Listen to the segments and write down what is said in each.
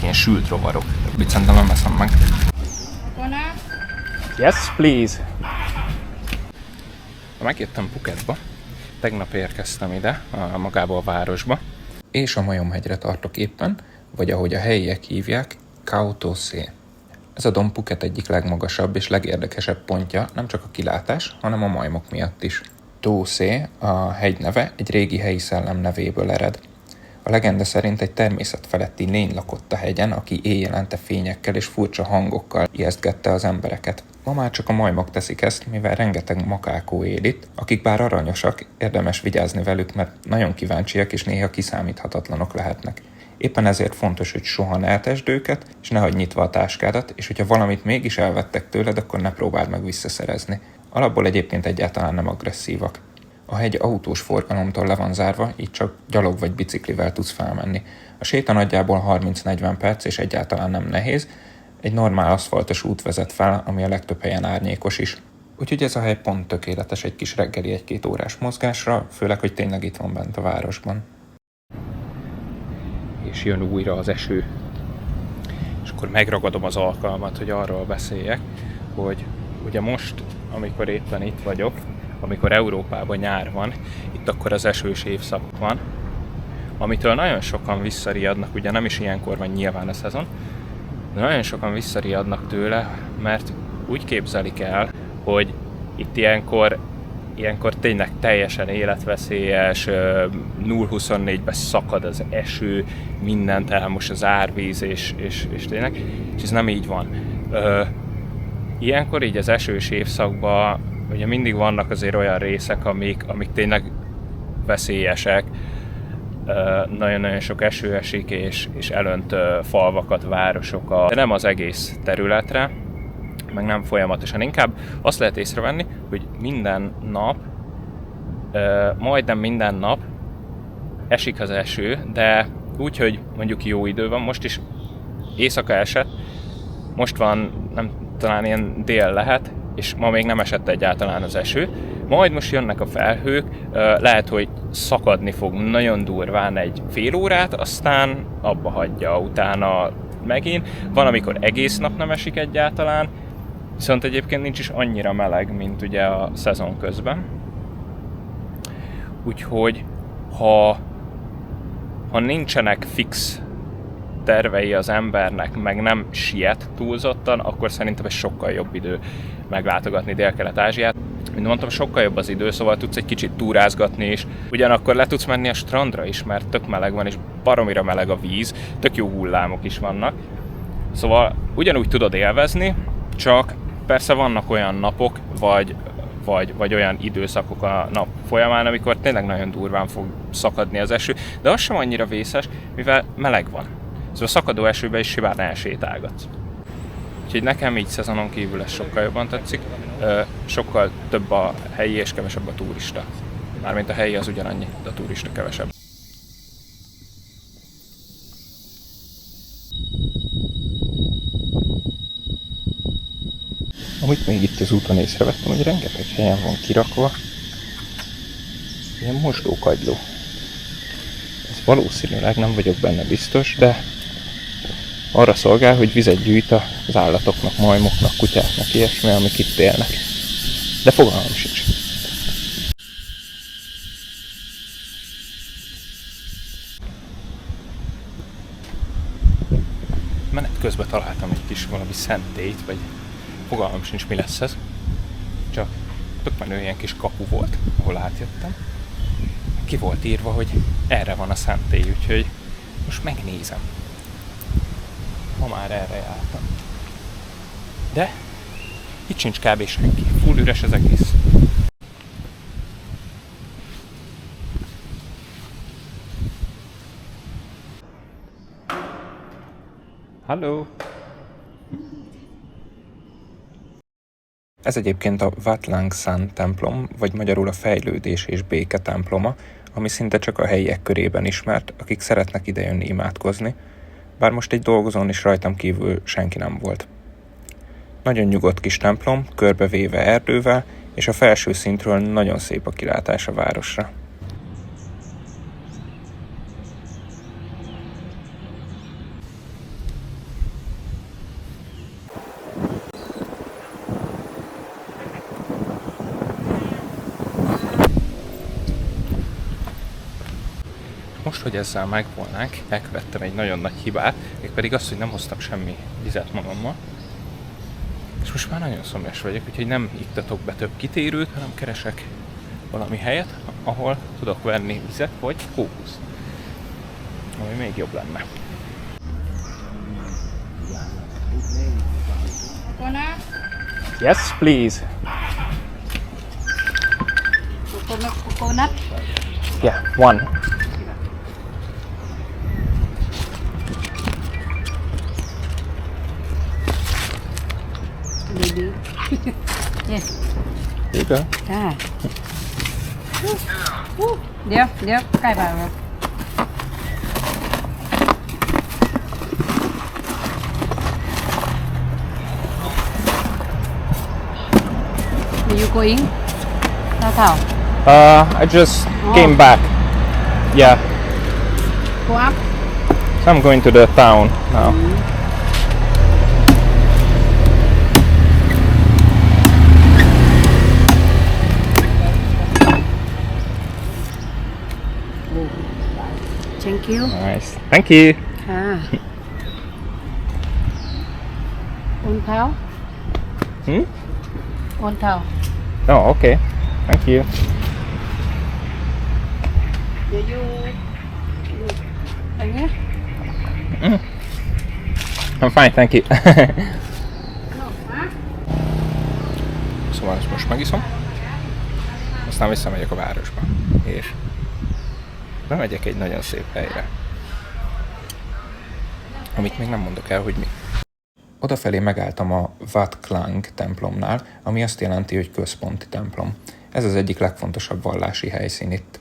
Ilyen sült rovarok. Szerintem nem eszem meg. Yes, please! Megjöttem Phuketba. Tegnap érkeztem ide, magába a városba. És a Majomhegyre tartok éppen, vagy ahogy a helyiek hívják, Khao To-Sé. Ez a domb Phuket egyik legmagasabb és legérdekesebb pontja, nem csak a kilátás, hanem a majmok miatt is. To-Sé, a hegy neve, egy régi helyi szellem nevéből ered. A legenda szerint egy természetfeletti lény lakott a hegyen, aki éjjelente fényekkel és furcsa hangokkal ijesztgette az embereket. Ma már csak a majmok teszik ezt, mivel rengeteg makákó él itt, akik bár aranyosak, érdemes vigyázni velük, mert nagyon kíváncsiak és néha kiszámíthatatlanok lehetnek. Éppen ezért fontos, hogy soha ne etesd őket, és ne hagyd nyitva a táskádat, és hogyha valamit mégis elvettek tőled, akkor ne próbáld meg visszaszerezni. Alapból egyébként egyáltalán nem agresszívak. A hegy autós forgalomtól le van zárva, így csak gyalog vagy biciklivel tudsz felmenni. A séta nagyjából 30-40 perc, és egyáltalán nem nehéz. Egy normál aszfaltos út vezet fel, ami a legtöbb helyen árnyékos is. Úgyhogy ez a hely pont tökéletes egy kis reggeli 1-2 órás mozgásra, főleg, hogy tényleg itt van bent a városban. És jön újra az eső. És akkor megragadom az alkalmat, hogy arról beszéljek, hogy ugye most, amikor éppen itt vagyok, amikor Európában nyár van, itt akkor az esős évszak van, amitől nagyon sokan visszariadnak, ugye nem is ilyenkor van nyilván a szezon, de nagyon sokan visszariadnak tőle, mert úgy képzelik el, hogy itt ilyenkor tényleg teljesen életveszélyes, 0-24-ben szakad az eső, mindent elmos az árvíz, és tényleg, és ez nem így van. Ilyenkor így az esős évszakban ugye mindig vannak azért olyan részek, amik tényleg veszélyesek, nagyon-nagyon sok eső esik, és elönt falvakat, városokat, de nem az egész területre, meg nem folyamatosan. Inkább azt lehet észrevenni, hogy minden nap, majdnem minden nap esik az eső, de úgy, hogy mondjuk jó idő van, most is éjszaka esett, most van, nem, talán ilyen dél lehet, és ma még nem esett egyáltalán az eső. Majd most jönnek a felhők, lehet, hogy szakadni fog nagyon durván egy fél órát, aztán abba hagyja, utána megint. Van, amikor egész nap nem esik egyáltalán, viszont egyébként nincs is annyira meleg, mint ugye a szezon közben. Úgyhogy, ha nincsenek fix tervei az embernek, meg nem siet túlzottan, akkor szerintem ez sokkal jobb idő meglátogatni Dél-Kelet-Ázsiát. Mint mondtam, sokkal jobb az idő, szóval tudsz egy kicsit túrázgatni is. Ugyanakkor le tudsz menni a strandra is, mert tök meleg van, és baromira meleg a víz, tök jó hullámok is vannak. Szóval ugyanúgy tudod élvezni, csak persze vannak olyan napok, vagy olyan időszakok a nap folyamán, amikor tényleg nagyon durván fog szakadni az eső, de az sem annyira vészes, mivel meleg van. Szóval a szakadó esőben is simán elsétálgatsz. Úgyhogy nekem így szezonon kívül ez sokkal jobban tetszik, sokkal több a helyi és kevesebb a turista. Mármint a helyi az ugyanannyi, de a turista kevesebb. Amit még itt az úton észrevettem, hogy rengeteg helyen van kirakva ilyen mosdókagyló. Ez valószínűleg, nem vagyok benne biztos, de arra szolgál, hogy vizet gyűjt az állatoknak, majmoknak, kutyáknak, ilyesmi, amik itt élnek. De fogalmam sincs. Menet közben találtam egy kis valami szentélyt, vagy fogalmam sincs, mi lesz ez. Csak tök menő ilyen kis kapu volt, ahol átjöttem. Ki volt írva, hogy erre van a szentély, úgyhogy most megnézem. Ma már erre jártam. De itt sincs kb. Senki. Full üres az egész. Hello! Ez egyébként a Wat Lang San templom, vagy magyarul a fejlődés és béke temploma, ami szinte csak a helyiek körében ismert, akik szeretnek idejönni imádkozni, bár most egy dolgozón is rajtam kívül senki nem volt. Nagyon nyugodt kis templom, körbevéve erdővel, és a felső szintről nagyon szép a kilátás a városra. Most, hogy ezzel megvolnánk, elkövettem egy nagyon nagy hibát, mégpedig azt, hogy nem hoztam semmi vizet magammal. És most már nagyon szomjas vagyok, úgyhogy nem iktatok be több kitérőt, hanem keresek valami helyet, ahol tudok venni vizet vagy kókusz. Ami még jobb lenne. Yes, please. Coconut. Yeah, one. Maybe. Yes. Here you go. À. Đeo, cài vào rồi. Are you going? Sao Thảo? I just came back. Yeah, Go up. so I'm going to the town now. Thank you. Nice. Thank you. À. Ôn Thảo. Ôn Thảo. Oh, okay. Thank you. Để you. Anh nhé. I'm fine, thank you. No, hả? Szóval ezt most megiszom, aztán visszamegyek a városba, és bemegyek egy nagyon szép helyre, amit még nem mondok el, hogy mi. Odafelé megálltam a Wat Klang templomnál, ami azt jelenti, hogy központi templom. Ez az egyik legfontosabb vallási helyszín itt.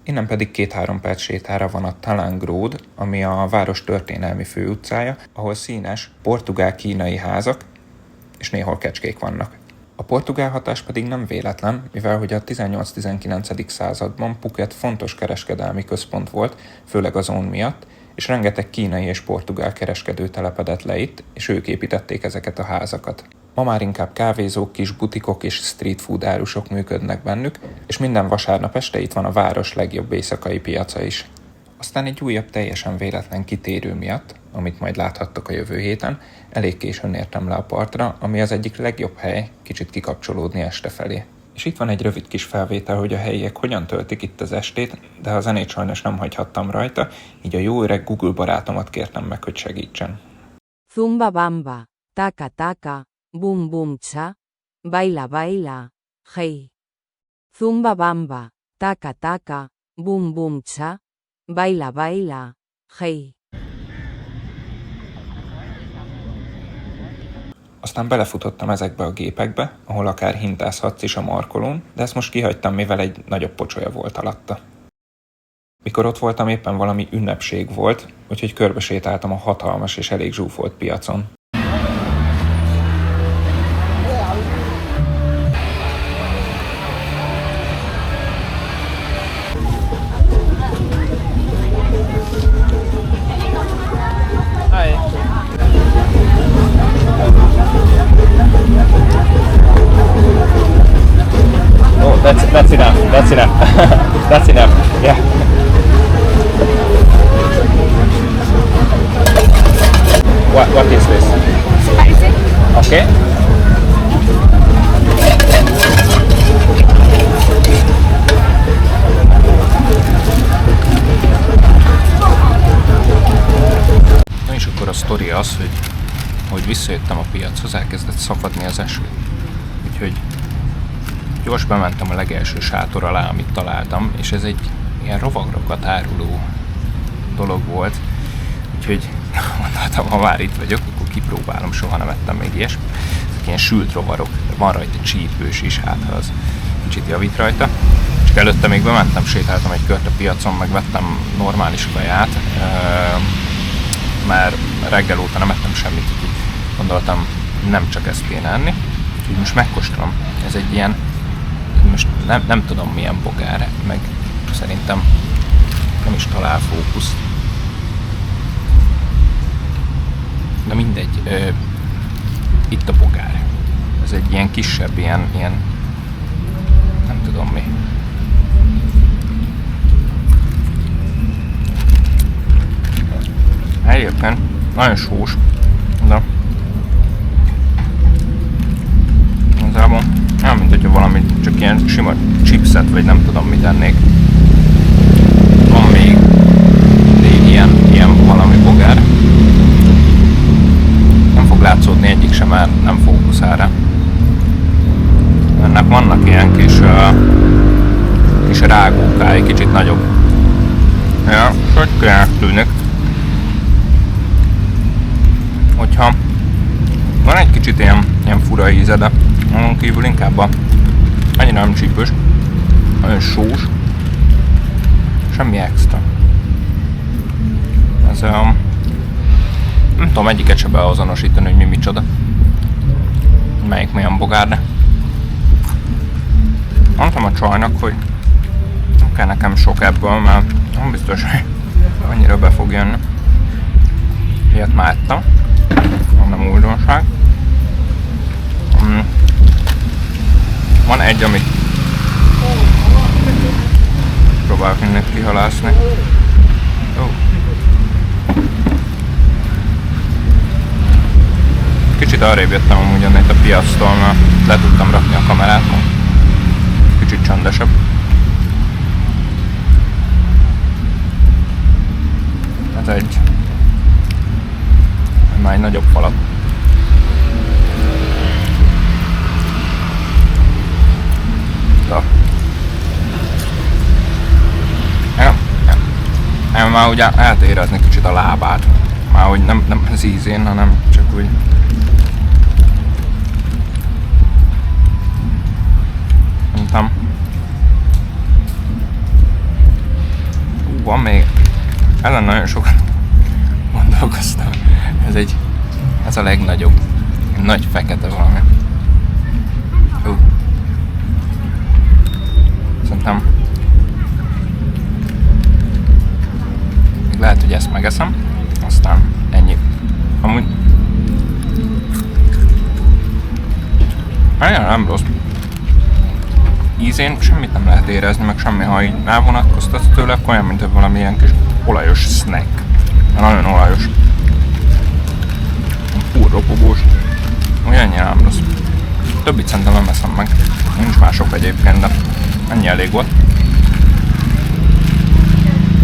Innen pedig 2-3 perc sétára van a Talang Road, ami a város történelmi főutcája, ahol színes, portugál-kínai házak és néhol kecskék vannak. A portugál hatás pedig nem véletlen, mivel hogy a 18-19. században Phuket fontos kereskedelmi központ volt, főleg az ón miatt, és rengeteg kínai és portugál kereskedő telepedett le itt, és ők építették ezeket a házakat. Ma már inkább kávézók, kis butikok és street food árusok működnek bennük, és minden vasárnap este itt van a város legjobb éjszakai piaca is. Aztán egy újabb teljesen véletlen kitérő miatt, amit majd láthattok a jövő héten, elég későn értem le a partra, ami az egyik legjobb hely kicsit kikapcsolódni este felé. És itt van egy rövid kis felvétel, hogy a helyiek hogyan töltik itt az estét, de a zenét sajnos nem hagyhattam rajta, így a jó öreg Google barátomat kértem meg, hogy segítsen. Zumba bamba, taka taka, bum bum cha, baila baila, hey. Zumba bamba, taka taka, bum bum cha, baila baila, hey. Aztán belefutottam ezekbe a gépekbe, ahol akár hintázhatsz is a markolón, de ezt most kihagytam, mivel egy nagyobb pocsolya volt alatta. Mikor ott voltam, éppen valami ünnepség volt, úgyhogy körbesétáltam a hatalmas és elég zsúfolt piacon. Oh, that's enough. That's enough. That's enough. Yeah. What is this? Spicy. Okay. Na és akkor a sztori az, hogy visszajöttem a piachoz, elkezdett szakadni az eső. Úgyhogy gyors bementem a legelső sátor alá, amit találtam, és ez egy ilyen rovagrokat áruló dolog volt. Úgyhogy mondhatom, ha már itt vagyok, akkor kipróbálom, soha nem ettem még ilyesmit. Ezek ilyen sült rovarok, van rajta csípős is, hát ha az kicsit javít rajta. Csak előtte még bementem, sétáltam egy kört a piacon, meg vettem normális kaját, mert reggel óta nem ettem semmit, úgyhogy gondoltam, nem csak ezt kéne enni. Úgyhogy most megkóstolom. Ez egy ilyen, most nem tudom milyen bogár, meg szerintem nem is talál fókuszt. De mindegy, itt a bogár. Ez egy ilyen kisebb, ilyen nem tudom mi. nagyon sós, de igazából nem, mint hogyha valami csak ilyen sima chipset, vagy nem tudom mit ennék. Van még ilyen valami bogár. Nem fog látszódni egyik sem, mert nem fókuszál rá. Ennek vannak ilyen kis rágókái, kicsit nagyobb. Ja, sötkének tűnik. Hogyha van egy kicsit ilyen fura íze, de azon kívül inkább annyira nem csípős, nagyon sós, semmi extra. Ez nem tudom egyiket se beazonosítani, hogy mi micsoda. Melyik milyen bogár, de mondtam a csajnak, hogy nem kell nekem sok ebből, mert nem biztos, hogy annyira be fog jönni. Ilyet már ettem, nem újdonság. Van egy, amit próbálok mindent kihalászni. Kicsit arrébb jöttem amúgy annét a piactól, mert le tudtam rakni a kamerát. Kicsit csendesebb. Ez már egy nagyobb falat. Nem, már ugye lehet érezni kicsit a lábát. Már hogy nem az ízén, hanem csak úgy. Mondtam. Van még. Ezen nagyon sokat gondolkoztam. Ez a legnagyobb. Nagy fekete valami. Szerintem még lehet, hogy ezt megeszem, aztán ennyi. Amúgy nem rossz. Ízén semmit nem lehet érezni, meg semmi, ha így elvonatkoztatsz tőle, akkor olyan, mint valami ilyen kis olajos snack. Nagyon olajos. Fúr ropogós. Olyan nem rossz. Többit szerintem nem eszem meg. Nincs mások egyébként, de ennyi elég volt.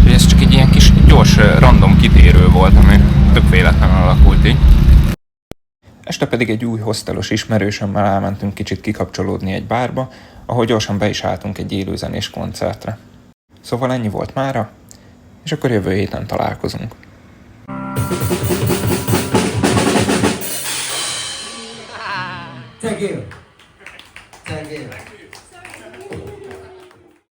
Ez csak egy ilyen kis gyors, random kitérő volt, ami tök véletlenül alakult így. Este pedig egy új hostelos ismerősömmel elmentünk kicsit kikapcsolódni egy bárba, ahol gyorsan be is álltunk egy élőzenés koncertre. Szóval ennyi volt mára, és akkor jövő héten találkozunk. Thank you.